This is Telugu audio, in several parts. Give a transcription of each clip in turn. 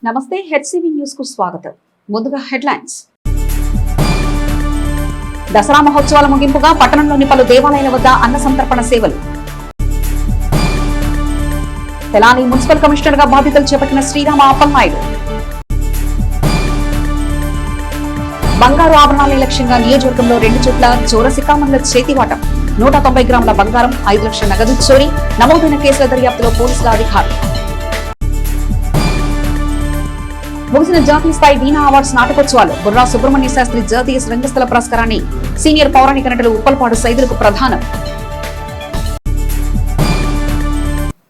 నమస్తే హెచ్సివి న్యూస్ కు స్వాగతం. ముందుగా హెడ్లైన్స్. దసరా మహోత్సవాల ముగింపుగా పట్టణంలోని పలు దేవాలయాల వద్ద అన్న సంతర్పణ సేవలు. తెనాలి మున్సిపల్ కమిషనర్ గా బాధ్యతలు చేపట్టిన శ్రీరామ అప్పలనాయుడు. బంగారు ఆభరణాల లక్ష్యంగా నియోజకవర్గంలో 2 చోట్ల చోరసికామన్ల చేతివాటం. 190 గ్రాముల బంగారం, 5 లక్షల నగదు చోరీ. నమోదైన కేసుల దర్యాప్తులో పోలీసుల అధికారులు. ముగిసిన జాతీయ స్థాయి వీణా అవార్డ్స్ నాటకోత్సవాలు. బుర్రా సుబ్రహ్మణ్య శాస్త్రి జాతీయ రంగస్థల పురస్కారాన్ని సీనియర్ పౌరాణిక నటులు ఉప్పలపాడు సైదులకు ప్రదానం.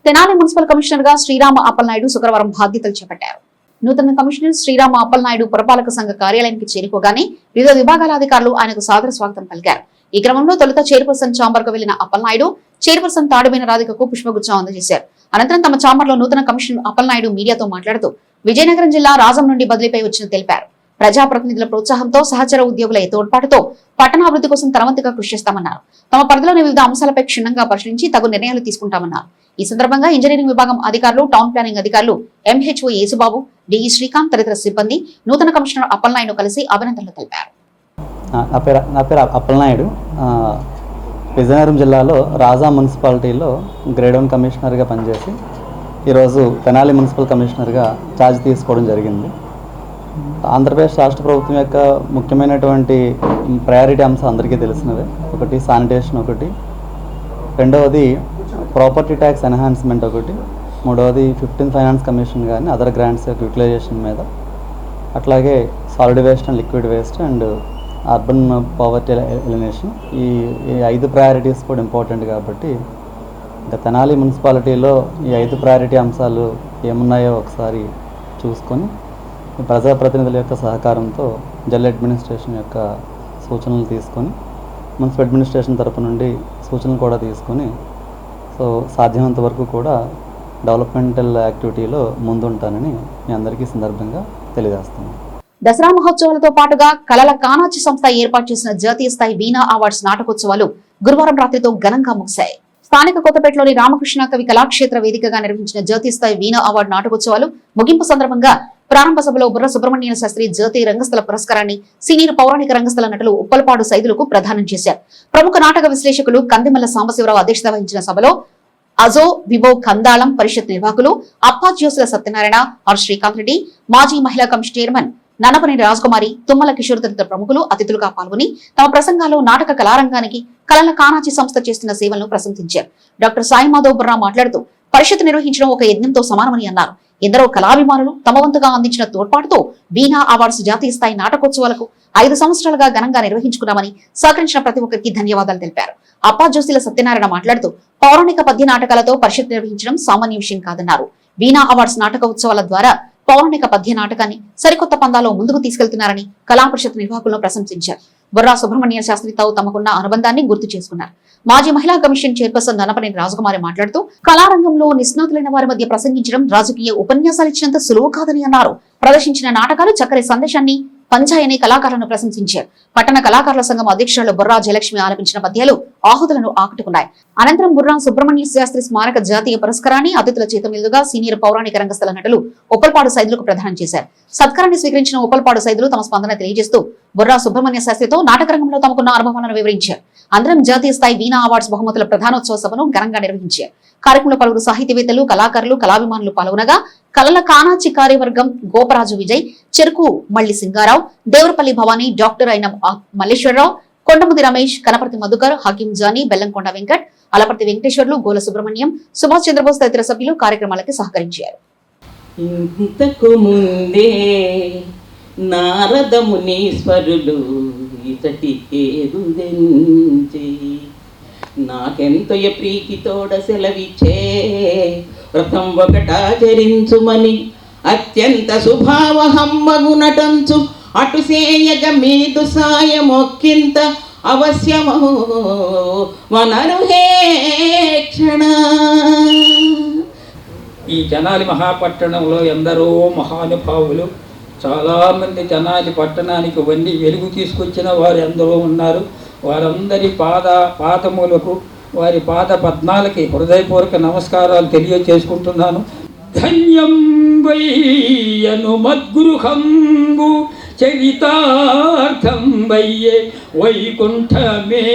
తెనాలి మున్సిపల్ కమిషనర్ గా శ్రీరామ అప్పలనాయుడు శుక్రవారం బాధ్యతలు చేపట్టారు. నూతన కమిషనర్ శ్రీరామ అప్పలనాయుడు పురపాలక సంఘ కార్యాలయానికి చేరుకోగానే వివిధ విభాగాల అధికారులు ఆయనకు సాదర స్వాగతం పలికారు. ఈ క్రమంలో తొలుత చైర్పర్సన్ ఛాంబర్ కు వెళ్లిన అప్పలనాయుడు చైర్పర్సన్ తాడుబైన రాధికకు పుష్పగుచ్చం అందజేశారు. అనంతరం తమ ఛాంబర్ లో నూతన కమిషనర్ అప్పలనాయుడు మీడియాతో మాట్లాడుతూ విజయనగరం జిల్లా రాజం నుండి బదిలీపై వచ్చిన తెలిపారు. ప్రజాప్రతినిధుల ప్రోత్సాహంతో సహచర ఉద్యోగుల తోడ్పాటుతో పట్టణాభివృద్ధి కోసం తనవంతుగా కృషి చేస్తామన్నారు. తమ పరిధిలోని వివిధ అంశాలపై క్షుణ్ణంగా పరిశీలించి తగు నిర్ణయాలు తీసుకుంటామన్నారు. ఈ సందర్భంగా ఇంజనీరింగ్ విభాగం అధికారులు, టౌన్ ప్లానింగ్ అధికారులు, ఎంహెచ్ఓ యేసుబాబు, డిఈ శ్రీకాంత్ తదితర సిబ్బంది నూతన కమిషనర్ అప్పలనాయుడు కలిసి అభినందనలు తెలిపారు. నా పేరు అప్పలనాయుడు. విజయనగరం జిల్లాలో రాజా మున్సిపాలిటీలో గ్రేడ్ 1 కమిషనర్గా పనిచేసి ఈరోజు తెనాలి మున్సిపల్ కమిషనర్గా ఛార్జ్ తీసుకోవడం జరిగింది. ఆంధ్రప్రదేశ్ రాష్ట్ర ప్రభుత్వం యొక్క ముఖ్యమైనటువంటి ప్రయారిటీ అంశాలు అందరికీ తెలిసినవే. ఒకటి శానిటేషన్, ఒకటి రెండవది ప్రాపర్టీ ట్యాక్స్ ఎన్హాన్స్మెంట్, ఒకటి మూడవది 15th ఫైనాన్స్ కమిషన్ కానీ అదర్ గ్రాంట్స్ యొక్క యూటిలైజేషన్ మీద, అట్లాగే solid waste and liquid waste and urban poverty elimination. ఈ 5 ప్రయారిటీస్ కూడా ఇంపార్టెంట్ కాబట్టి ఇంకా తెనాలి మున్సిపాలిటీలో ఈ 5 ప్రయారిటీ అంశాలు ఏమున్నాయో ఒకసారి చూసుకొని ప్రజాప్రతినిధుల యొక్క సహకారంతో జల్ అడ్మినిస్ట్రేషన్ యొక్క సూచనలు తీసుకొని మున్సిపల్ అడ్మినిస్ట్రేషన్ తరపు నుండి సూచనలు కూడా తీసుకొని సాధ్యమైనంత వరకు కూడా డెవలప్మెంటల్ యాక్టివిటీలో ముందుంటానని మీ అందరికీ సందర్భంగా తెలియజేస్తున్నాను. దసరా మహోత్సవాలతో పాటుగా కళల కానాచి సంస్థ ఏర్పాటు చేసిన జాతీయ స్థాయి వీణా అవార్డ్స్ నాటకోత్సవాలు గురువారం రాత్రితో ఘనంగా ముగిశాయి. స్థానిక కొత్తపేటలోని రామకృష్ణ కవి కళాక్షేత్ర వేదికగా నిర్వహించిన జాతీయ స్థాయి వీణా అవార్డు నాటకోత్సవాలు ముగింపు సందర్భంగా ప్రారంభ సభలో బుర్ర సుబ్రహ్మణ్య శాస్త్రి జాతీయ రంగస్థల పురస్కారాన్ని సీనియర్ పౌరాణిక రంగస్థల నటులు ఉప్పలపాడు సైదులకు ప్రదానం చేశారు. ప్రముఖ నాటక విశ్లేషకులు కందిమల్ల సాంబశివరావు అధ్యక్షత వహించిన సభలో అజో విభో కందాళం పరిషత్ నిర్వాహకులు అప్పాజ్యోసుల సత్యనారాయణ, ఆర్ శ్రీకాంత్ రెడ్డి, మాజీ మహిళా కమిషన్ చైర్మన్ ననపనేని రాజకుమారి, తుమ్మల కిషోర్ తదితర ప్రముఖులు అతిథులుగా పాల్గొని తమ ప్రసంగాల్లో నాటక కళారంగానికి కళల కానాచి సంస్థ చేస్తున్న సేవలను ప్రశంసించారు. డాక్టర్ సాయి మాధవ్ బుర్రా మాట్లాడుతూ పరిషత్ నిర్వహించడం ఒక యజ్ఞంతో సమానమని అన్నారు. ఎందరో కళాభిమానులు తమ వంతుగా అందించిన తోడ్పాటుతో వీణా అవార్డ్స్ జాతీయ స్థాయి నాటకోత్సవాలకు 5 సంవత్సరాలుగా ఘనంగా నిర్వహించుకున్నామని సహకరించిన ప్రతి ఒక్కరికి ధన్యవాదాలు తెలిపారు. అప్పాజ్యోసుల సత్యనారాయణ మాట్లాడుతూ పౌరాణిక పద్య నాటకాలతో పరిషత్ నిర్వహించడం సామాన్య విషయం కాదన్నారు. వీణా అవార్డ్స్ నాటక ఉత్సవాల ద్వారా పౌరాణిక పద్య నాటకాన్ని సరికొత్త పందాలో ముందుకు తీసుకెళ్తున్నారని కళా పరిషత్ నిర్వాహకులను ప్రశంసించారు. బుర్రా సుబ్రహ్మణ్య శాస్త్రితో తమకున్న అనుబంధాన్ని గుర్తు చేసుకున్నారు. మాజీ మహిళా కమిషన్ చైర్పర్సన్ ననపనేని రాజకుమారి మాట్లాడుతూ కళారంగంలో నిష్ణాతులైన వారి మధ్య ప్రసంగించడం రాజకీయ ఉపన్యాసాలు ఇచ్చినంత సులువు కాదని అన్నారు. ప్రదర్శించిన నాటకాలు చక్కని సందేశాన్ని పంచాయని కళాకారులను ప్రశంసించారు. పట్టణ కళాకారుల సంఘం అధ్యక్షురాలు బుర్రా జయలక్ష్మి ఆలపించిన పద్యాలు ఆహుతులను ఆకట్టుకున్నాయి. అనంతరం బుర్రా సుబ్రహ్మణ్య శాస్త్రి స్మారక జాతీయ పురస్కారాన్ని అతిథుల చేతుల మీదుగా సీనియర్ పౌరాణిక రంగస్థల నటులు ఉప్పలపాడు సైదులకు ప్రదానం చేశారు. సత్కారాన్ని స్వీకరించిన ఉప్పలపాడు సైదులు తమ స్పందన తెలియజేస్తూ బుర్రా సుబ్రహ్మణ్య శాస్త్రితో నాటక రంగంలో తమకున్న అనుభవాలను వివరించారు. అందరం జాతీయ స్థాయి వీణా అవార్డ్స్ బహుమతుల ప్రధానోత్సవ సభను ఘనంగా నిర్వహించారు. కార్యక్రమంలో పలువురు సాహితీవేత్తలు, కళాకారులు, కళాభిమానులు పాల్గొనగా కళల కానాచి కార్యవర్గం గోపరాజు విజయ్, చెరుకు మల్లి సింగారావు, దేవరపల్లి భవానీ, డాక్టర్ అయిన మల్లేశ్వరరావు, కొండముది రమేష్, కనపర్తి మధుకర్, హకీం జానీ, బెల్లంకొండ వెంకట్, అలపర్తి వెంకటేశ్వర్లు, గోల సుబ్రహ్మణ్యం, సుభాష్ చంద్రబోస్ తదితర సభ్యులు కార్యక్రమాలకి సహకరించారు. ఇంతకు ముందే నారద మునీశ్వరులు ఇతటికేరుదెంచి నాకెంతో ప్రీతితోడ సెలవిచ్చే వ్రతం ఒకటాచరించుమని అత్యంత శుభావహమ్మగునటంచు అటు సేయగ మీదు సాయమొక్కింత అవశ్యమో వనరుహే క్షణ. ఈ తెనాలి మహాపట్టణంలో ఎందరో మహానుభావులు, చాలామంది తెనాలి పట్టణానికి వండి వెలుగు తీసుకొచ్చిన వారు ఎందరో ఉన్నారు. వారందరి పాదములకు, వారి పాద పద్మాలకి హృదయపూర్వక నమస్కారాలు తెలియచేసుకుంటున్నాను. ధన్యం వయ్యను మద్గృహంబు చరితార్థం వయ్యే వైకుంఠమే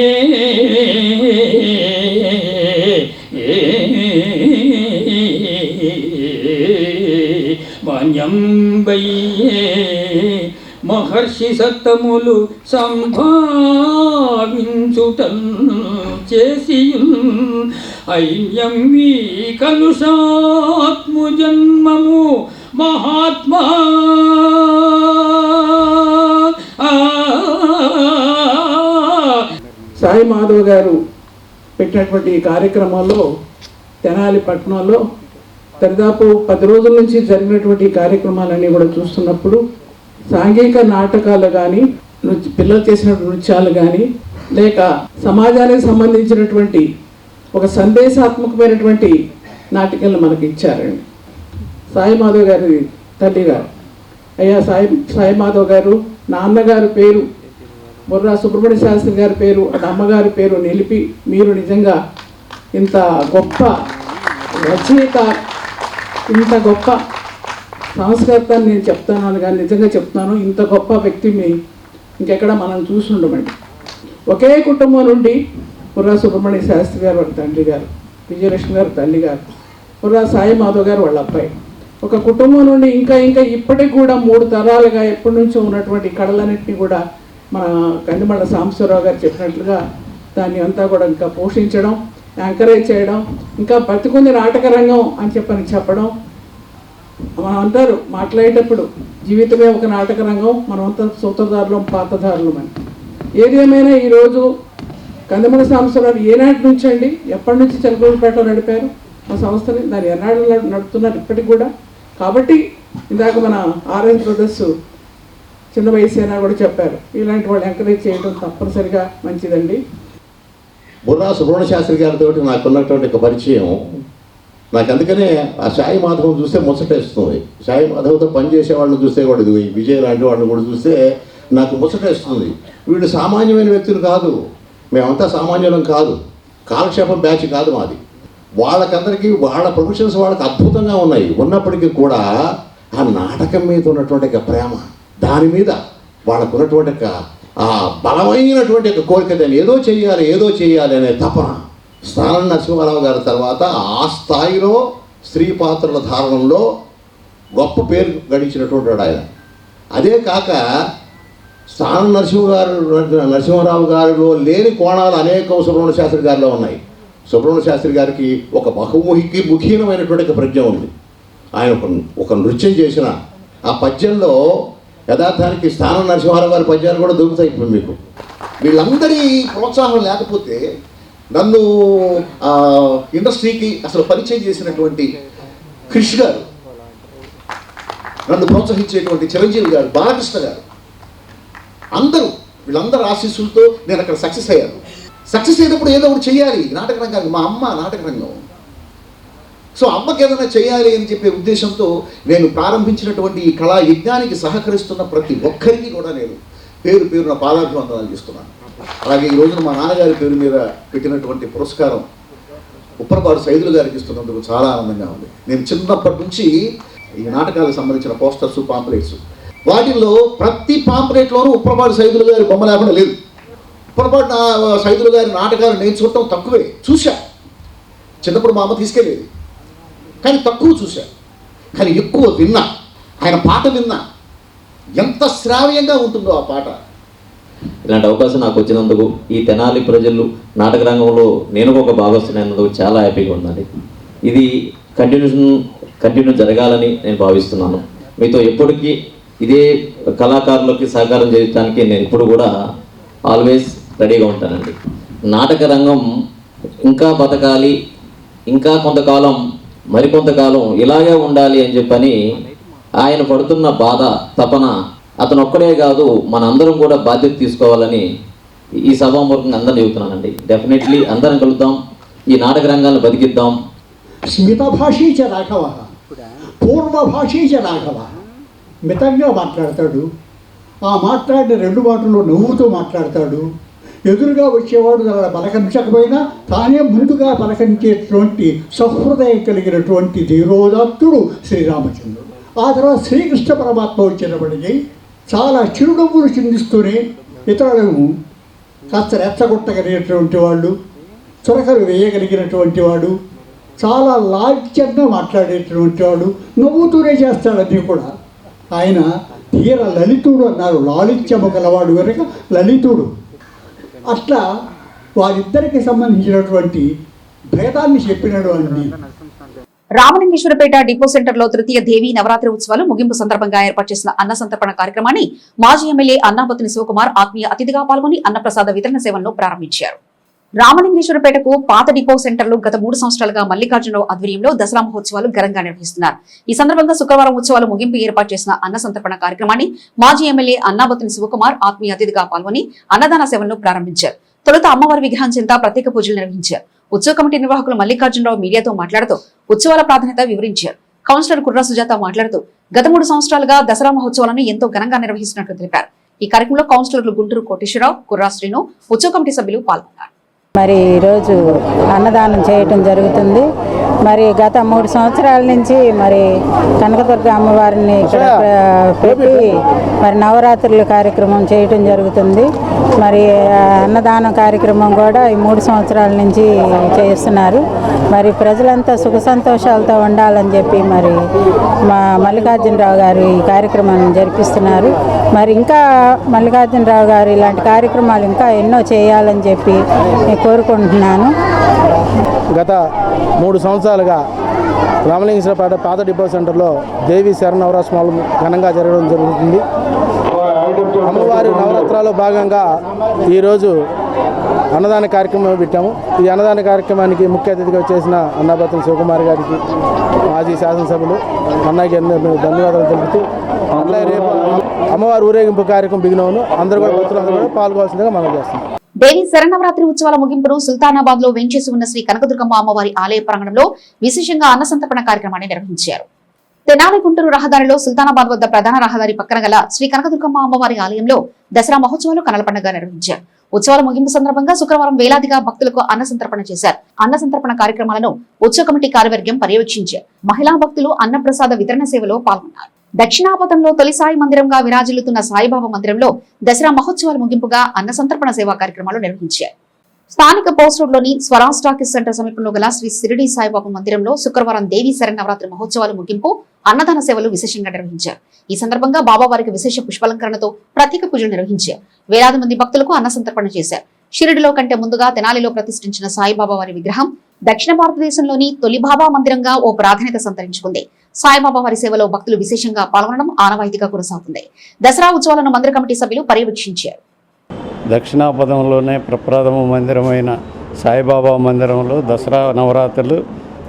మాన్యం వయ్యే మహర్షి సత్తములు సంభావించుటం చేసి ఐన్యం మీ కలుషాత్ము జన్మము మహాత్మా సాయి మాధవ్ గారు పెట్టినటువంటి ఈ కార్యక్రమాల్లో తెనాలి పట్టణంలో దాదాపు 10 రోజుల నుంచి జరిగినటువంటి కార్యక్రమాలన్నీ కూడా చూస్తున్నప్పుడు సాంఘిక నాటకాలు కానీ పిల్లలు చేసిన నృత్యాలు కానీ లేక సమాజానికి సంబంధించినటువంటి ఒక సందేశాత్మకమైనటువంటి నాటికలను మనకి ఇచ్చారండి. సాయి మాధవ్ గారి తల్లి గారు, అయ్యా సాయి మాధవ్ గారు నాన్నగారి పేరు బుర్రా సుబ్రహ్మణ్య శాస్త్రి గారి పేరు అటు అమ్మగారి పేరు నిలిపి మీరు నిజంగా ఇంత గొప్ప రచయిత, ఇంత గొప్ప సంస్కర్త అని నేను చెప్తాను కానీ నిజంగా చెప్తాను, ఇంత గొప్ప వ్యక్తిని ఇంకెక్కడ మనం చూసి ఉండమండి. ఒకే కుటుంబం నుండి బుర్రా సుబ్రహ్మణ్య శాస్త్రి గారు వాళ్ళ తండ్రి గారు, విజయలక్ష్మి గారు తల్లి గారు, బుర్రా సాయి మాధవ్ గారు వాళ్ళ అబ్బాయి, ఒక కుటుంబం నుండి ఇంకా ఇప్పటికి కూడా 3 తరాలుగా ఎప్పటి నుంచో ఉన్నటువంటి కళలన్నింటినీ కూడా మన కందిమళ్ళ సాంబశివరావు గారు చెప్పినట్లుగా దాన్ని అంతా కూడా ఇంకా పోషించడం, ఎంకరేజ్ చేయడం, ఇంకా బతికుంది నాటక రంగం అని చెప్పడం. మనం అంటారు మాట్లాడేటప్పుడు జీవితమే ఒక నాటక రంగం, మనమంతా సూత్రధారులం పాత్రధారులం అని. ఏది ఏమైనా ఈరోజు కందిమళ్ళ సాంబశివరావు ఏనాటి నుంచి అండి, ఎప్పటి నుంచి చిలకలూరుపేటలో నడిపారు మా సంస్థని, దాన్ని ఎన్నాళ్ళు నడుపుతున్నారు ఇప్పటికి కూడా. కాబట్టి ఇందాక మన ఆర్ఎస్ బ్రదర్స్ చిన్న వయసు అయినా కూడా చెప్పారు, ఇలాంటి వాళ్ళు ఎంకరేజ్ చేయడం తప్పనిసరిగా మంచిదండి. బుర్రా సుబ్రహ్మణ్య శాస్త్రి గారితో నాకున్నటువంటి ఒక పరిచయం, నాకు అందుకనే ఆ సాయి మాధవం చూస్తే ముచ్చటేస్తుంది. సాయి మాధవ్తో పనిచేసే వాళ్ళని చూస్తే కూడా, ఇది విజయ్ లాంటి వాళ్ళని కూడా చూస్తే నాకు ముచ్చటేస్తుంది. వీళ్ళు సామాన్యమైన వ్యక్తులు కాదు, మేమంతా సామాన్యులం కాదు, కాలక్షేపం బ్యాచ్ కాదు మాది. వాళ్ళకందరికీ వాళ్ళ ప్రొఫెషన్స్ వాళ్ళకి అద్భుతంగా ఉన్నాయి. ఉన్నప్పటికీ కూడా ఆ నాటకం మీద ఉన్నటువంటి ప్రేమ, దాని మీద వాళ్ళకు ఉన్నటువంటి ఆ బలమైనటువంటి కోరిక, దాన్ని ఏదో చేయాలి అనే తపన. స్థానం నరసింహారావు గారి తర్వాత ఆ స్థాయిలో స్త్రీ పాత్రల ధారణంలో గొప్ప పేరు గడించినటువంటి ఆయన. అదే కాక స్థానం నరసింహారావు గారిలో లేని కోణాలు అనేకం సుబ్రహ్మణ్య శాస్త్రి గారిలో ఉన్నాయి. సుబ్రహ్మణ్య శాస్త్రి గారికి ఒక ముఖీనమైనటువంటి ప్రజ్ఞ ఉంది. ఆయన ఒక నృత్యం చేసిన ఆ పద్యంలో యథార్థానికి స్థానం నరసింహారావు గారి పద్యాలు కూడా దొరుకుతాయి ఇప్పుడు మీకు. వీళ్ళందరి ప్రోత్సాహం లేకపోతే నన్ను ఇండస్ట్రీకి అసలు పరిచయం చేసినటువంటి క్రిష్ గారు, నన్ను ప్రోత్సహించేటువంటి చిరంజీవి గారు, బాలకృష్ణ గారు, వీళ్ళందరూ ఆశీస్సులతో నేను అక్కడ సక్సెస్ అయ్యాను. సక్సెస్ అయినప్పుడు ఏదో ఒకటి చేయాలి నాటక రంగానికి. మా అమ్మ నాటక రంగం, సో అమ్మకి ఏదైనా చేయాలి అని చెప్పే ఉద్దేశంతో నేను ప్రారంభించినటువంటి ఈ కళా యజ్ఞానికి సహకరిస్తున్న ప్రతి ఒక్కరికి కూడా నేను పేరున పాదాభివందనాలు చేస్తున్నాను. అలాగే ఈ రోజున మా నాన్నగారి పేరు మీద పెట్టినటువంటి పురస్కారం ఉప్పరపాడు సైదులు గారికి ఇస్తున్నందుకు చాలా ఆనందంగా ఉంది. నేను చిన్నప్పటి నుంచి ఈ నాటకాలకు సంబంధించిన పోస్టర్స్, పాంప్లెట్స్, వాటిల్లో ప్రతి పాంప్లెట్లోనూ ఉప్పరపాడు సైదులు గారి బొమ్మ లేకుండా లేదు. ఉప్పరపాడు సైదులు గారి నాటకాలు నేర్చుకోవటం తక్కువే, చూశా. చిన్నప్పుడు మా అమ్మ తీసుకెళ్ళేది, కానీ తక్కువ చూశా. కానీ ఎక్కువ విన్నా, ఆయన పాట విన్నా. ఎంత శ్రావ్యంగా ఉంటుందో ఆ పాట. ఇలాంటి అవకాశం నాకు వచ్చినందుకు, ఈ తెనాలి ప్రజలు నాటక రంగంలో నేను ఒక భాగస్తున్నందుకు చాలా హ్యాపీగా ఉందండి. ఇది కంటిన్యూ జరగాలని నేను భావిస్తున్నాను. మీతో ఎప్పటికీ ఇదే కళాకారులకి సహకారం చేయడానికి నేను ఇప్పుడు కూడా ఆల్వేస్ రెడీగా ఉంటానండి. నాటక రంగం ఇంకా బతకాలి, ఇంకా కొంతకాలం, మరికొంతకాలం ఇలాగే ఉండాలి అని చెప్పని ఆయన పడుతున్న బాధ, తపన అతను ఒక్కడే కాదు, మనందరం కూడా బాధ్యత తీసుకోవాలని ఈ సభాముఖంగా అందరిని చెబుతున్నానండి. డెఫినెట్లీ అందరం కలుద్దాం, ఈ నాటక రంగాన్ని బతికిద్దాం. స్మితభాషీ చ రాఘవ, పూర్వభాషీ చ రాఘవ. మితంగా మాట్లాడతాడు, ఆ మాట్లాడిన 2 మాటలు నవ్వుతూ మాట్లాడతాడు. ఎదురుగా వచ్చేవాడు అలా పలకరించకపోయినా తానే ముందుగా పలకరించేటువంటి సహృదయం కలిగినటువంటి ధీరోదాత్తుడు శ్రీరామచంద్రుడు. ఆ తర్వాత శ్రీకృష్ణ పరమాత్మ వచ్చేటప్పటికి చాలా చిరునవ్వులు చిందిస్తూనే ఇతరులను కాస్త రెచ్చగొట్టగలిగినటువంటి వాళ్ళు, చురకలు వేయగలిగినటువంటి వాడు, చాలా లాడ్యంగా మాట్లాడేటువంటి వాడు, నవ్వుతూనే చేస్తాడని కూడా. ఆయన తీర లలితుడు అన్నారు, లాలిత్యము గలవాడు కనుక లలితుడు. అట్లా వారిద్దరికి సంబంధించినటువంటి భేదాన్ని చెప్పినాడు అండి. రామలింగేశ్వరపేట డిపో సెంటర్ లో తృతీయ దేవి నవరాత్రి ఉత్సవాలు ముగింపు సందర్భంగా ఏర్పాటు చేసిన అన్న సంతర్పణ కార్యక్రమాన్ని మాజీ ఎమ్మెల్యే అన్నాబత్తుని శివకుమార్ ఆత్మీయ అతిథిగా పాల్గొని అన్నప్రసాద వితరణ సేవలను ప్రారంభించారు. రామలింగేశ్వరపేటకు పాత డిపో సెంటర్లు గత 3 సంవత్సరాలుగా మల్లికార్జునరావు ఆధ్వర్యంలో దసరా మహోత్సవాలు ఘనంగా నిర్వహిస్తున్నారు. ఈ సందర్భంగా శుక్రవారం ఉత్సవాలు ముగింపు ఏర్పాటు చేసిన అన్న సంతర్పణ కార్యక్రమాన్ని మాజీ ఎమ్మెల్యే అన్నాబత్తుని శివకుమార్ ఆత్మీయ అతిథిగా పాల్గొని అన్నదాన సేవలను ప్రారంభించారు. తొలుత అమ్మవారి విగ్రహం చెంత ప్రత్యేక పూజలు నిర్వహించారు. ఉత్సవ కమిటీ నిర్వాహకులు మల్లికార్జునరావు మీడియాతో మాట్లాడుతూ ఉత్సవాల ప్రాధాన్యత వివరించారు. కౌన్సిలర్ కుర్రా సుజాత మాట్లాడుతూ గత 3 సంవత్సరాలుగా దసరా మహోత్సవాలను ఎంతో ఘనంగా నిర్వహిస్తున్నట్లు తెలిపారు. ఈ కార్యక్రమంలో కౌన్సిలర్లు గుంటూరు కోటేశ్వరరావు, కుర్రా శ్రీను, ఉత్సవ కమిటీ సభ్యులు పాల్గొన్నారు. మరి ఈరోజు అన్నదానం చేయటం జరుగుతుంది. మరి గత 3 సంవత్సరాల నుంచి మరి కనకదుర్గ అమ్మవారిని ఇక్కడ పెట్టి మరి నవరాత్రుల కార్యక్రమం చేయటం జరుగుతుంది. మరి అన్నదానం కార్యక్రమం కూడా ఈ 3 సంవత్సరాల నుంచి చేస్తున్నారు. మరి ప్రజలంతా సుఖ సంతోషాలతో ఉండాలని చెప్పి మరి మా మల్లికార్జునరావు గారు ఈ కార్యక్రమాన్ని జరిపిస్తున్నారు. మరి ఇంకా మల్లికార్జునరావు గారు ఇలాంటి కార్యక్రమాలు ఇంకా ఎన్నో చేయాలని చెప్పి కోరుకుంటున్నాను. గత 3 సంవత్సరాలుగా రామలింగేశ్వరపేట పాత డిపో సెంటర్లో దేవి శరణవరాత్రులు ఘనంగా జరగడం జరుగుతుంది. అమ్మవారి నవరాత్రాల్లో భాగంగా ఈరోజు అన్నదాన కార్యక్రమం పెట్టాము. ఈ అన్నదాన కార్యక్రమానికి ముఖ్య అతిథిగా చేసిన అన్నాబత్తుని శివకుమార్ గారికి, మాజీ శాసనసభ్యులు అన్నయ్యకి ధన్యవాదాలు తెలుపుతూ, అట్లా రేపు అమ్మవారి ఊరేగింపు కార్యక్రమం బిగినవును అందరూ కూడా భక్తులందరూ కూడా పాల్గొవాల్సిందిగా మనం చేస్తాం. దేవి శరన్నవరాత్రి ఉత్సవాల ముగింపును సుల్తానాబాద్ లో వేంచేసి ఉన్న శ్రీ కనకదుర్గమ్మ అమ్మవారి ఆలయ ప్రాంగణంలో విశేషంగా అన్న సంతర్పణ కార్యక్రమాన్ని నిర్వహించారు. తెనాలి గుంటూరు రహదారిలో సుల్తానాబాద్ వద్ద ప్రధాన రహదారి పక్కన గల శ్రీ కనకదుర్గమ్మ అమ్మవారి ఆలయంలో దసరా మహోత్సవాలు కనల పండుగ నిర్వహించారు. ఉత్సవాల ముగింపు సందర్భంగా శుక్రవారం వేలాదిగా భక్తులకు అన్న సంతర్పణ చేశారు. అన్న సంతర్పణ కార్యక్రమాలను ఉత్సవ కమిటీ కార్యవర్గం పర్యవేక్షించారు. మహిళా భక్తులు అన్నప్రసాద వితరణ సేవలో పాల్గొన్నారు. దక్షిణాపథంలో తొలి సాయి మందిరంగా విరాజిల్లుతున్న సాయిబాబా మందిరంలో దసరా మహోత్సవాల ముగింపుగా అన్న సంతర్పణ సేవా కార్యక్రమాలు నిర్వహించారు. స్థానిక పోస్ట్ రోడ్ లోని స్వరాజ్ టాకీస్ సెంటర్ సమీపంలో గల శ్రీ సిరిడి సాయిబాబా మందిరంలో శుక్రవారం దేవి శరన్నవరాత్రి మహోత్సవాల ముగింపు అన్నదాన సేవలు విశేషంగా నిర్వహించారు. ఈ సందర్భంగా బాబావారికి విశేష పుష్పాలంకరణతో ప్రత్యేక పూజలు నిర్వహించారు. వేలాది మంది భక్తులకు అన్న సంతర్పణ చేశారు. షిరిడిలో కంటే ముందుగా తెనాలిలో ప్రతిష్ఠించిన సాయిబాబా వారి విగ్రహం దక్షిణ భారతదేశంలోని తొలి బాబా మందిరంగా ఓ ప్రాధాన్యత సంతరించుకుంది. సాయిబాబా వారి సేవలో భక్తులు విశేషంగా పాల్గొనడం ఆనవాయితీగా కొనసాగుతుంది. దసరా ఉత్సవాలను మందిర కమిటీ సభ్యులు పర్యవేక్షించారు. దక్షిణాపథంలోనే ప్రప్రథమ మందిరమైన సాయిబాబా మందిరంలో దసరా నవరాత్రులు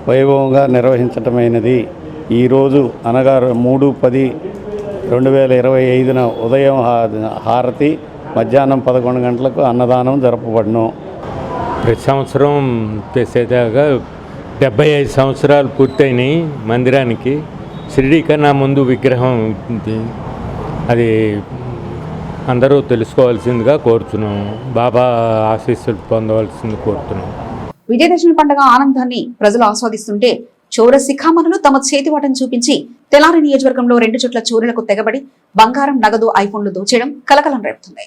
వైభవంగా నిర్వహించటమైనది. ఈరోజు అనగా 3/10/2025 ఉదయం హారతి, మధ్యాహ్నం 11 గంటలకు అన్నదానం జరపబడును. ప్రతి సంవత్సరం చేసేదాకా 75 సంవత్సరాలు పూర్తయినాయి మందిరానికి. షిరిడి కన్నా ముందు విగ్రహం ఉంది, అది అందరూ తెలుసుకోవాల్సిందిగా కోరుతున్నాము. బాబా ఆశీస్సులు పొందవలసింది కోరుతున్నాము. విజయదశమి పండుగ ఆనందాన్ని ప్రజలు ఆస్వాదిస్తుంటే చోర శిఖామణులు తమ చేతివాటం చూపించి తెలారి నియోజకవర్గంలో 2 చోట్ల చోరీలకు తెగబడి బంగారం, నగదు, ఐఫోన్లు దోచేయడం కలకలం రేపుతుంది.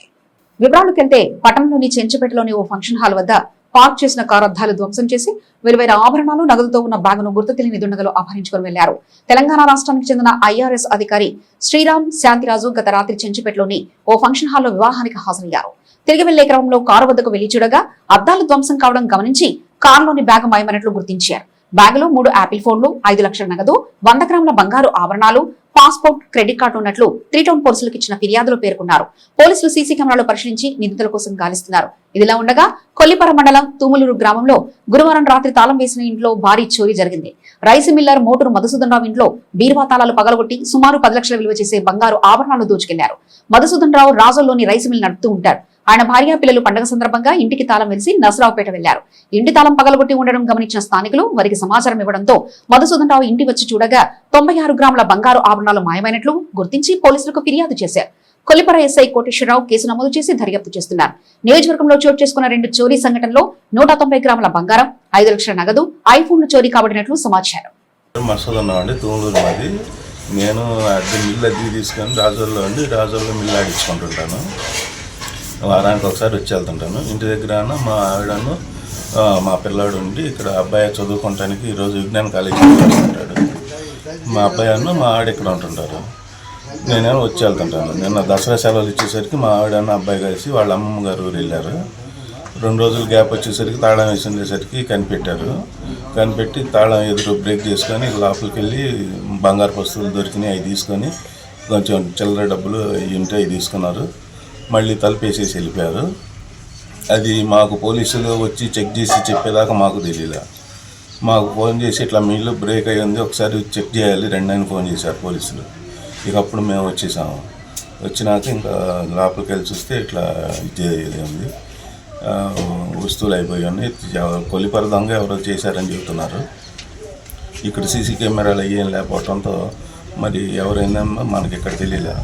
వివరాలకు వెళ్తే పట్టణంలోని చెంచుపేటలోని ఓ ఫంక్షన్ హాల్ వద్ద పార్క్ చేసిన కారు అద్దాలు ధ్వంసం చేసి విలువైన ఆభరణాలు, నగదుతో ఉన్న బ్యాగును గుర్తు తెలియని దుండగలు అపహరించుకుని వెళ్లారు. తెలంగాణ రాష్ట్రానికి చెందిన ఐఆర్ఎస్ అధికారి శ్రీరామ్ శాంతిరాజు గత రాత్రి చెంచుపేటలోని ఓ ఫంక్షన్ హాల్లో వివాహానికి హాజరయ్యారు. తిరిగి వెళ్లే క్రమంలో కారు వద్దకు వెళ్లి చూడగా అద్దాలు ధ్వంసం కావడం గమనించి కారులోని బ్యాగు మాయమైనట్లు గుర్తించారు. బ్యాగులో 3 యాపిల్ ఫోన్లు, 5 లక్షల నగదు, 100 గ్రాముల బంగారు ఆభరణాలు, పాస్పోర్ట్, క్రెడిట్ కార్డు ఉన్నట్లు 3 టౌన్ పోలీసులకు ఇచ్చిన ఫిర్యాదులో పేర్కొన్నారు. పోలీసులు సీసీ కెమెరాలు పరిశీలించి నిందితుల కోసం గాలిస్తున్నారు. ఇదిలా ఉండగా కొల్లిపర మండలం తూములూరు గ్రామంలో గురువారం రాత్రి తాళం వేసిన ఇంట్లో భారీ చోరీ జరిగింది. రైస్ మిల్లర్ మోటూరు మధుసూదన్ రావు ఇంట్లో బీరువా తాళాలు పగలగొట్టి సుమారు 10 లక్షల విలువ చేసే బంగారు ఆభరణాలు దోచుకెళ్లారు. మధుసూదన్ రావు రాజోల్లోని రైస్ మిల్ నడుపుతూ ఉంటారు. ఆయన భార్య, పిల్లలు పండుగ సందర్భంగా ఇంటికి తాళం వేసి నసరావుపేట వెళ్లారు. ఇంటి తాళం పగలగొట్టి ఉండడం గమనించిన స్థానికులు వారికి సమాచారం ఇవ్వడంతో మధుసూదన్ రావు ఇంటి వచ్చి చూడగా 96 గ్రాముల బంగారు ఆభరణాలు మాయమైనట్లు గుర్తించి పోలీసులకు ఫిర్యాదు చేశారు. కొల్లిపర ఎస్ఐ కోటేశ్వరరావు కేసు నమోదు చేసి దర్యాప్తు చేస్తున్నారు. నియోజకవర్గంలో చోటు చేసుకున్న 2 చోరీ సంఘటనలో 190 గ్రాముల బంగారం, 5 లక్షల నగదు, ఐఫోన్లు చోరీ కాబడినట్లు సమాచారం. నేను మిల్లు అద్దె తీసుకొని రాజోల్లో మిల్లు ఆడించుకుంటుంటాను. వారానికి ఒకసారి వచ్చి వెళ్తుంటాను. ఇంటి దగ్గర మా ఆవిడను మా పిల్లాడు ఉండి ఇక్కడ అబ్బాయి చదువుకోవటానికి ఈరోజు విజ్ఞాన కాలేజీకి వెళ్తుంటాడు. మా అబ్బాయి మా ఆవిడ ఇక్కడ ఉంటుంటారు. నేనేమో వచ్చి వెళ్తుంటాను. నిన్న దసరా సెలవులు ఇచ్చేసరికి మా ఆవిడ అబ్బాయి కలిసి వాళ్ళ అమ్మమ్మ గారు ఊరు వెళ్ళారు. 2 రోజులు గ్యాప్ వచ్చేసరికి తాళం వేసి ఉండేసరికి కనిపెట్టారు. కనిపెట్టి తాళం ఎదురు బ్రేక్ చేసుకొని లోపలికి వెళ్ళి బంగారు వస్తువులు దొరికినాయి. అవి తీసుకొని కొంచెం చిల్లర డబ్బులు అవి ఉంటే అవి తీసుకున్నారు. మళ్ళీ తలుపేసేసి వెళ్ళిపోయారు. అది మాకు పోలీసులు వచ్చి చెక్ చేసి చెప్పేదాకా మాకు తెలియలే. మాకు ఫోన్ చేసి ఇట్లా మీ ఇల్లు బ్రేక్ అయ్యింది, ఒకసారి చెక్ చేయాలి రండి అని ఫోన్ చేశారు పోలీసులు. ఇక అప్పుడు మేము వచ్చేసాము. వచ్చినాక ఇంకా లోపలికి వెళ్ళి చూస్తే ఇట్లా ఇది ఉంది, వస్తువులు అయిపోయి ఉన్నాయి. కొల్లిపర దొంగ ఎవరో చేశారని చెబుతున్నారు. ఇక్కడ సీసీ కెమెరాలు ఏం లేకపోవడంతో మరి ఎవరైనా మనకి ఇక్కడ తెలియలే.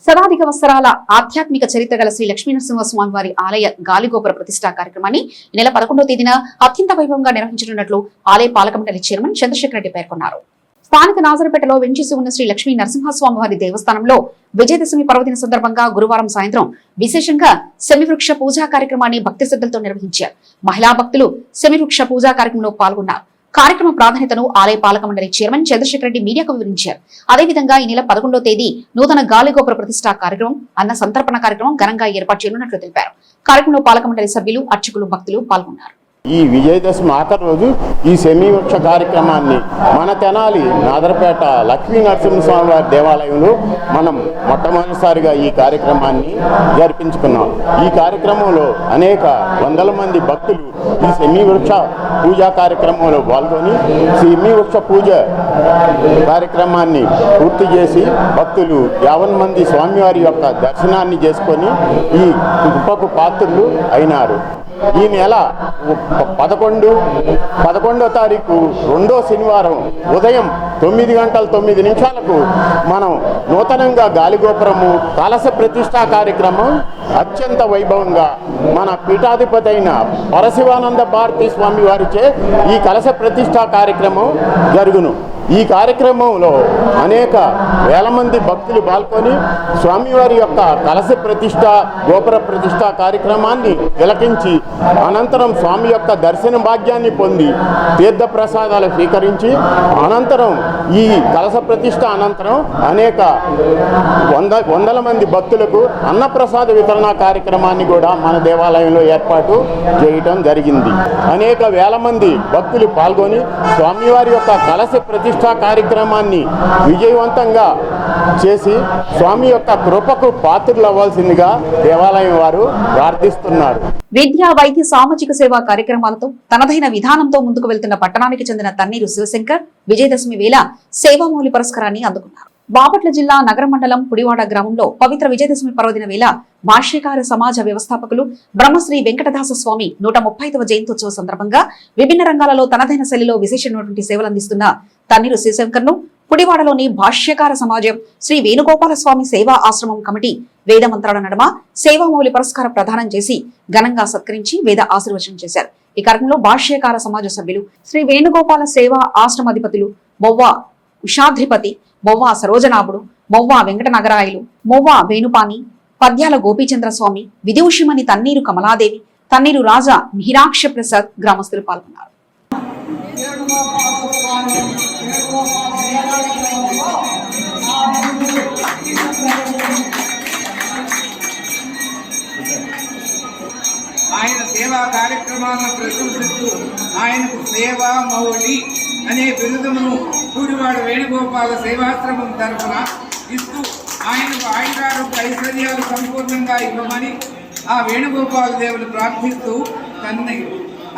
శతాధిక వత్సరాల ఆధ్యాత్మిక చరిత్ర గల శ్రీ లక్ష్మీనరసింహస్వామి వారి ఆలయ గాలిగోపుర ప్రతిష్టా కార్యక్రమాన్ని ఈ నెల 11వ తేదీన అత్యంత వైభవంగా నిర్వహించనున్నట్లు ఆలయ పాలక మండలి చైర్మన్ చంద్రశేఖర్ రెడ్డి పేర్కొన్నారు. స్థానిక నాజరపేటలో వెంచేసి ఉన్న శ్రీ లక్ష్మీ నరసింహస్వామి వారి దేవస్థానంలో విజయదశమి పర్వదిన సందర్భంగా గురువారం సాయంత్రం విశేషంగా శమివృక్ష పూజా కార్యక్రమాన్ని భక్తి శ్రద్ధలతో నిర్వహించారు. మహిళా భక్తులు శమివృక్ష పూజా కార్యక్రమంలో పాల్గొన్నారు. కార్యక్రమ ప్రాధాన్యతను ఆలయ పాలక మండలి చైర్మన్ చంద్రశేఖర్ రెడ్డి మీడియాకు వివరించారు. అదేవిధంగా ఈ నెల 11వ తేదీ నూతన గాలిగోపుర ప్రతిష్టా కార్యక్రమం, అన్న సంతర్పణ కార్యక్రమం ఘనంగా ఏర్పాటు చేయనున్నట్లు తెలిపారు. కార్యక్రమంలో పాలక మండలి సభ్యులు, అర్చకులు, భక్తులు పాల్గొన్నారు. ఈ విజయదశమి ఆఖరి రోజు ఈ శమీవృక్ష కార్యక్రమాన్ని మన తెనాలి నాదరపేట లక్ష్మీ నరసింహస్వామి వారి దేవాలయంలో మనం మొట్టమొదటిసారిగా ఈ కార్యక్రమాన్ని జరిపించుకున్నాం. ఈ కార్యక్రమంలో అనేక వందల మంది భక్తులు ఈ శమీవృక్ష పూజా కార్యక్రమంలో పాల్గొని శమీవృక్ష పూజ కార్యక్రమాన్ని పూర్తి చేసి భక్తులు 50 మంది స్వామివారి యొక్క దర్శనాన్ని చేసుకొని ఈ కృపకు పాత్రులు అయినారు. ఈ నెల 11వ తారీఖు 2వ శనివారం ఉదయం 9:09 మనం నూతనంగా గాలిగోపురము కలశ ప్రతిష్టా కార్యక్రమం అత్యంత వైభవంగా మన పీఠాధిపతి అయిన పరశివానంద భారతీ స్వామి వారిచే ఈ కలశ ప్రతిష్టా కార్యక్రమం జరుగును. ఈ కార్యక్రమంలో అనేక వేల మంది భక్తులు పాల్గొని స్వామివారి యొక్క కలశ ప్రతిష్ట, గోపుర ప్రతిష్ట కార్యక్రమాన్ని తిలకించి అనంతరం స్వామి యొక్క దర్శన భాగ్యాన్ని పొంది తీర్థ ప్రసాదాలు స్వీకరించి అనంతరం ఈ కలశ ప్రతిష్ట అనంతరం అనేక వందల మంది భక్తులకు అన్నప్రసాద వితరణ కార్యక్రమాన్ని కూడా మన దేవాలయంలో ఏర్పాటు చేయటం జరిగింది. అనేక వేల మంది భక్తులు పాల్గొని స్వామివారి యొక్క కలశ ప్రతిష్ట కార్యక్రమాన్ని విజయవంతంగా చేసి స్వామి యొక్క కృపకు పాత్రలు అవ్వాల్సిందిగా దేవాలయం వారు ప్రార్థిస్తున్నారు. విద్య, వైద్య, సామాజిక సేవా కార్యక్రమాలతో తనదైన విధానంతో ముందుకు వెళ్తున్న పట్టణానికి చెందిన తన్నీరు శివశంకర్ విజయదశమి వేళ సేవామౌళి పురస్కారాన్ని అందుకున్నారు. బాపట్ల జిల్లా నగర మండలం పుడివాడ గ్రామంలో పవిత్ర విజయదశమి పర్వదిన వేళ భాష్యకార సమాజ వ్యవస్థాపకులు బ్రహ్మశ్రీ వెంకటదాస స్వామి 135వ జయంతోత్సవ సందర్భంగా విభిన్న రంగాలలో తనదైన శైలిలో విశేషమైనటువంటి సేవలందిస్తున్న తన్నీరు శివశంకర్ ను పుడివాడలోని భాష్యకార సమాజం శ్రీ వేణుగోపాల స్వామి సేవా ఆశ్రమం కమిటీ వేద మంత్రాల నడుమ సేవామౌళి పురస్కారం ప్రదానం చేసి ఘనంగా సత్కరించి వేద ఆశీర్వచనం చేశారు. ఈ కార్యక్రమంలో భాష్యకార సమాజ సభ్యులు శ్రీ వేణుగోపాల సేవా ఆశ్రమాధిపతులు మొవ్వ ఉషాద్రిపతి, మొవ్వ సరోజనాభుడు, మొవ్వ వెంకటనగరాయలు, మొవ్వ వేణుపాని, పద్యాల గోపీచంద్ర స్వామి, విదూషిమణి తన్నీరు కమలాదేవి, తన్నీరు రాజా మిహిరాక్ష ప్రసాద్ గ్రామస్తులు పాల్గొన్నారు. ఆయన సేవా కార్యక్రమాలను ప్రశంసిస్తూ ఆయనకు సేవా మౌళి అనే బిరుదును పూడివాడ వేణుగోపాల సేవాశ్రమం తరఫున ఇస్తూ ఆయనకు ఆయురారోగ్య ఐశ్వర్యాలు సంపూర్ణంగా ఇవ్వమని ఆ వేణుగోపాల దేవుని ప్రార్థిస్తూ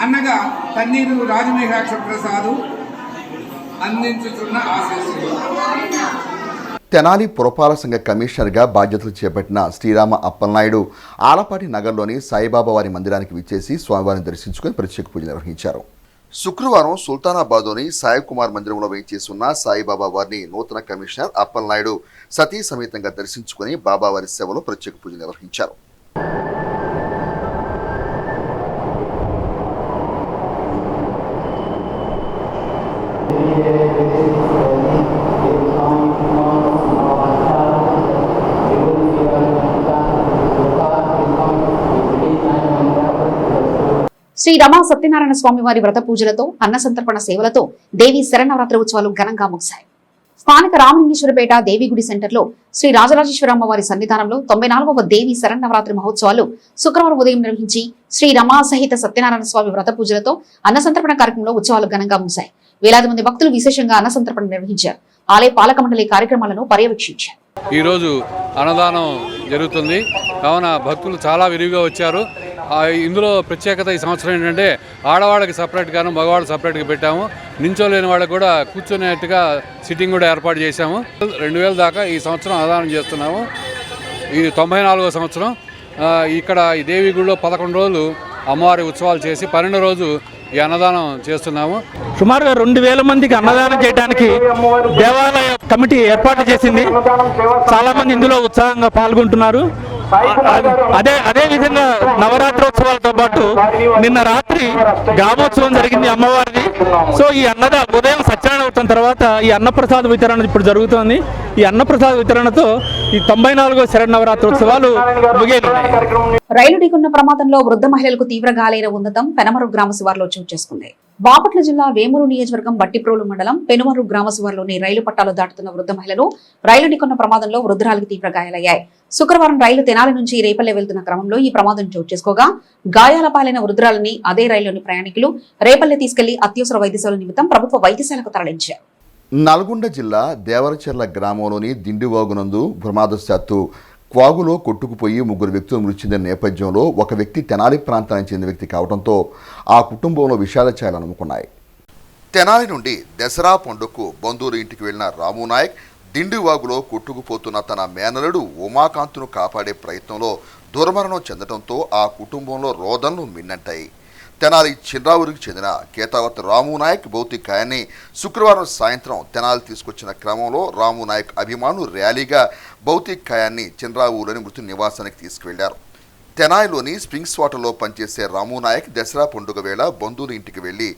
అన్నగా తన్నీరు రాజమేఘాక్ష ప్రసాదు అందించుతున్న ఆశీస్సులు. తెనాలి పురపాలక సంఘ కమిషనర్గా బాధ్యతలు చేపట్టిన శ్రీరామ అప్పలనాయుడు ఆలపాటి నగర్లోని సాయిబాబా వారి మందిరానికి విచ్చేసి స్వామివారిని దర్శించుకుని ప్రత్యేక పూజలు నిర్వహించారు. శుక్రవారం సుల్తానాబాద్లోని సాయి కుమార్ మందిరంలో వేయించేసి ఉన్న సాయిబాబా వారిని నూతన కమిషనర్ అప్పలనాయుడు సతీ సమేతంగా దర్శించుకుని బాబావారి సేవలో ప్రత్యేక పూజ నిర్వహించారు. శ్రీ రమా సత్యనారాయణ స్వామి వారి వ్రత పూజలతో అన్న సంతర్పణ సేవలతో దేవి శరన్నవరాత్రి ఉత్సవాలు ఘనంగా ముగిశాయి. స్థానిక రామలింగేశ్వరపేట దేవిగుడి సెంటర్లో శ్రీ రాజరాజేశ్వరమ్మ వారి సన్నిధానంలో 94వ దేవి శరన్నవరాత్రి మహోత్సవాలు శుక్రవారం ఉదయం నిర్వహించి శ్రీ రమా సహిత సత్యనారాయణ స్వామి వ్రత పూజలతో అన్న సంతర్పణ కార్యక్రమంలో ఉత్సవాలు ఘనంగా ముగిశాయి. వేలాది మంది భక్తులు విశేషంగా అన్న సంతర్పణ నిర్వహించారు. ఆలయ పాలక మండలి కార్యక్రమాలను పర్యవేక్షించారు. ఈరోజు అన్నదానం జరుగుతుంది కావున భక్తులు చాలా విరివిగా వచ్చారు. ఇందులో ప్రత్యేకత ఈ సంవత్సరం ఏంటంటే ఆడవాళ్ళకి సపరేట్గాను మగవాళ్ళు సపరేట్గా పెట్టాము. నించోలేని వాళ్ళకి కూడా కూర్చునేట్టుగా సిట్టింగ్ కూడా ఏర్పాటు చేశాము. 2000 దాకా ఈ సంవత్సరం అన్నదానం చేస్తున్నాము. ఇది 94వ సంవత్సరం. ఇక్కడ ఈ దేవి గుడిలో 11 రోజులు అమ్మవారి ఉత్సవాలు చేసి 12వ రోజు ఈ అన్నదానం చేస్తున్నాము. సుమారుగా 2000 మందికి అన్నదానం చేయడానికి దేవాలయ కమిటీ ఏర్పాటు చేసింది. చాలా మంది ఇందులో ఉత్సాహంగా పాల్గొంటున్నారు. అదే విధంగా నవరాత్రోత్సవాలతో పాటు నిన్న రాత్రి గ్రామోత్సవం జరిగింది అమ్మవారిది. సో ఈ ఉదయం సత్యనారాయణ వ్రతం తర్వాత ఈ అన్నప్రసాద వితరణ ఇప్పుడు జరుగుతోంది. ఈ అన్నప్రసాద వితరణతో ఈ 94వ శరన్నవరాత్రోత్సవాలు ముగియనున్నాయి. రైలు ఢీకొన్న ప్రమాదంలో వృద్ధ మహిళలకు తీవ్ర గాలైన ఉన్నతం పెనమరు గ్రామ శివార్లో చోటు చేసుకుంది. బాపట్ల జిల్లా వేమూరు నియోజకవర్గం బట్టిప్రోలు మండలం పెనుమరు గ్రామ శివార్లోని రైలు పట్టాలు దాటుతున్న వృద్ధ మహిళలు రైలు ఢీకొన్న ప్రమాదంలో వృద్ధురాలికి తీవ్ర గాయాలయ్యాయి. శుక్రవారం రైలు తెనాలి నుంచి రేపల్లె వెళ్తున్న క్రమంలో ఈ ప్రమాదం చోటు చేసుకోగా గాయాల పాలైన వృద్ధురాలిని అదే రైలులోని ప్రయాణికులు రేపల్లె తీసుకెళ్లి అత్యవసర వైద్యసేవల నిమిత్తం ప్రభుత్వ వైద్యశాలకు తరలించారు. నల్గొండ జిల్లా దేవరచెర్ల గ్రామంలోని దిండివాగునందు ప్రమాదశాత్తు క్వాగులో కొట్టుకుపోయి 3 వ్యక్తులు మృతి చెందిన నేపథ్యంలో ఒక వ్యక్తి తెనాలి ప్రాంతానికి చెందిన వ్యక్తి కావడంతో ఆ కుటుంబంలో విషాద ఛాయలు అలుముకున్నాయి. తెనాలి నుండి దసరా పండుగకు బంధువుల ఇంటికి వెళ్లిన రాము నాయక్ దిండివాగులో కొట్టుకుపోతున్న తన మేనలుడు ఉమాకాంత్ను కాపాడే ప్రయత్నంలో దుర్మరణం చెందడంతో ఆ కుటుంబంలో రోదనలు మిన్నంటాయి. తెనాలి చిన్రావురికి చెందిన కేతావత్ రాము నాయక్ భౌతికాయాన్ని శుక్రవారం సాయంత్రం తెనాలి తీసుకొచ్చిన క్రమంలో రాము నాయక్ అభిమానులు ర్యాలీగా భౌతికాయాన్ని చిన్రావులోని మృతి నివాసానికి తీసుకువెళ్లారు. తెనాలిలోని స్ప్రింగ్స్ వాటర్లో పనిచేసే రాము నాయక్ దసరా పండుగ వేళ బంధువుల ఇంటికి వెళ్లి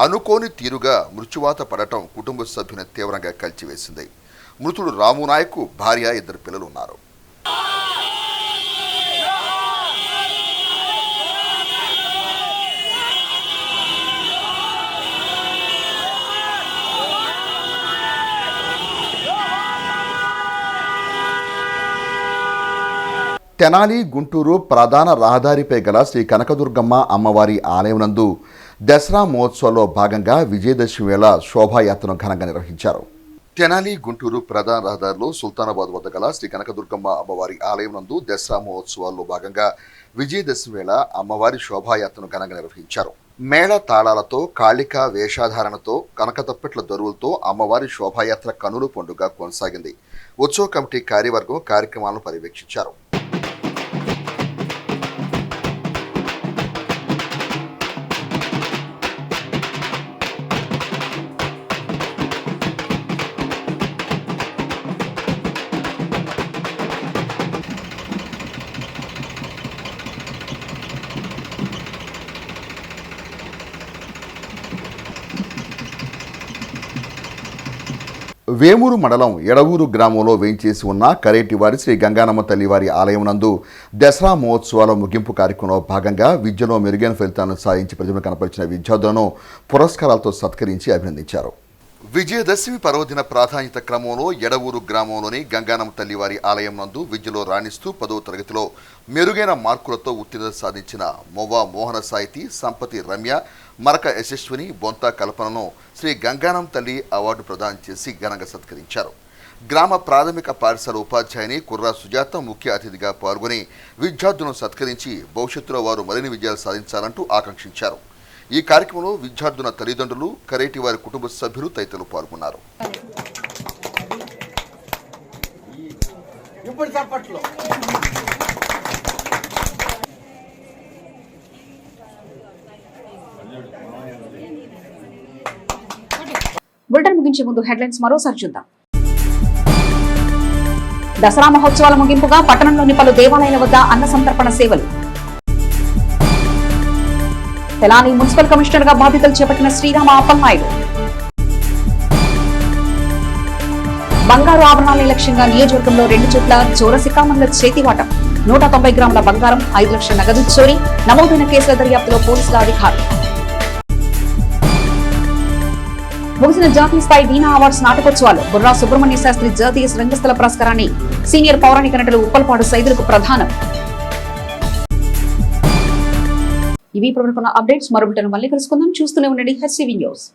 అనుకోని తీరుగా మృత్యువాత పడటం కుటుంబ సభ్యుని తీవ్రంగా కలిచివేసింది. మృతుడు రాము నాయక్ భార్య 2 పిల్లలు ఉన్నారు. తెనాలి గుంటూరు ప్రధాన రహదారిపై గల శ్రీ కనకదుర్గమ్మ అమ్మవారి ఆలయం నందు దసరా మహోత్సవంలో భాగంగా విజయదశమి వేళ శోభాయాత్రను ఘనంగా నిర్వహించారు. తెనాలి గుంటూరు ప్రధాన రహదారిలో సుల్తానాబాద్ వద్ద గల శ్రీ కనకదుర్గమ్మ అమ్మవారి ఆలయం నందు దసరా మహోత్సవాల్లో భాగంగా విజయదశమి వేళ అమ్మవారి శోభాయాత్రను ఘనంగా నిర్వహించారు. మేళ తాళాలతో కాళిక వేషాధారణతో కనకతప్పెట్ల దరువులతో అమ్మవారి శోభాయాత్ర కనుల పండుగ కొనసాగింది. ఉత్సవ కమిటీ కార్యవర్గం కార్యక్రమాలను పర్యవేక్షించారు. వేమూరు మండలం ఎడవూరు గ్రామంలో వేయించేసి ఉన్న కరేటివారి శ్రీ గంగానమ్మ తల్లివారి ఆలయం నందు దసరా మహోత్సవాల ముగింపు కార్యక్రమంలో భాగంగా విద్యలో మెరుగైన ఫలితాలను సాధించి ప్రతిభ కనపరిచిన విద్యార్థులను పురస్కారాలతో సత్కరించి అభినందించారు. విజయదశమి పర్వదిన ప్రాధాన్యత క్రమంలో ఎడవూరు గ్రామంలోని గంగానమ్మ తల్లివారి ఆలయం నందు విద్యలో రాణిస్తూ 10వ తరగతిలో మెరుగైన మార్కులతో ఉత్తీర్ణత సాధించిన మొవ్వ మోహన సాయితి, సంపతి రమ్య, మరక యశస్విని, బొంత కల్పనను శ్రీ గంగానమ్మ తల్లి అవార్డు ప్రదానం చేసి ఘనంగా సత్కరించారు. గ్రామ ప్రాథమిక పాఠశాల ఉపాధ్యాయుని కుర్రా సుజాత ముఖ్య అతిథిగా పాల్గొని విద్యార్థులను సత్కరించి భవిష్యత్తులో వారు మరిన్ని విజయాలు సాధించాలంటూ ఆకాంక్షించారు. ఈ కార్యక్రమంలో విద్యార్థుల తల్లిదండ్రులు, కరేటి వారి కుటుంబ సభ్యులు తదితరులు పాల్గొన్నారు. బులెటిన్ ముగించే ముందు హెడ్లైన్స్ మరోసారి చూద్దాం. దసరా మహోత్సవాల ముగింపుగా పట్టణంలోని పలు దేవాలయాల వద్ద అన్న సంతర్పణ సేవలు. తెనాలి మున్సిపల్ కమిషనర్ గా బాధ్యతలు చేపట్టిన శ్రీరామ అప్పలనాయుడు. బంగారు ఆభరణాల లక్ష్యంగా నియోజకవర్గంలో 2 చోట్ల చోరసికామన్ల చేతివాటం. 190 గ్రాముల బంగారం, 5 లక్షల నగదు చోరీ. నమోదైన కేసుల దర్యాప్తులో పోలీసుల అధికారులు. ముగిసిన జాతీయ స్థాయి వీణా అవార్డ్స్ నాటకోత్సవాలు. బుర్రా సుబ్రహ్మణ్య శాస్త్రి జాతీయ రంగస్థల పురస్కారాన్ని సీనియర్ పౌరాణిక నటులు ఉప్పలపాడు సైదులకు ప్రధానం. ఇవి ఇప్పుడు అప్డేట్స్. మరో బులెటిన్ మళ్ళీ కలుసుకుందాం. చూస్తూనే ఉండండి HCV న్యూస్.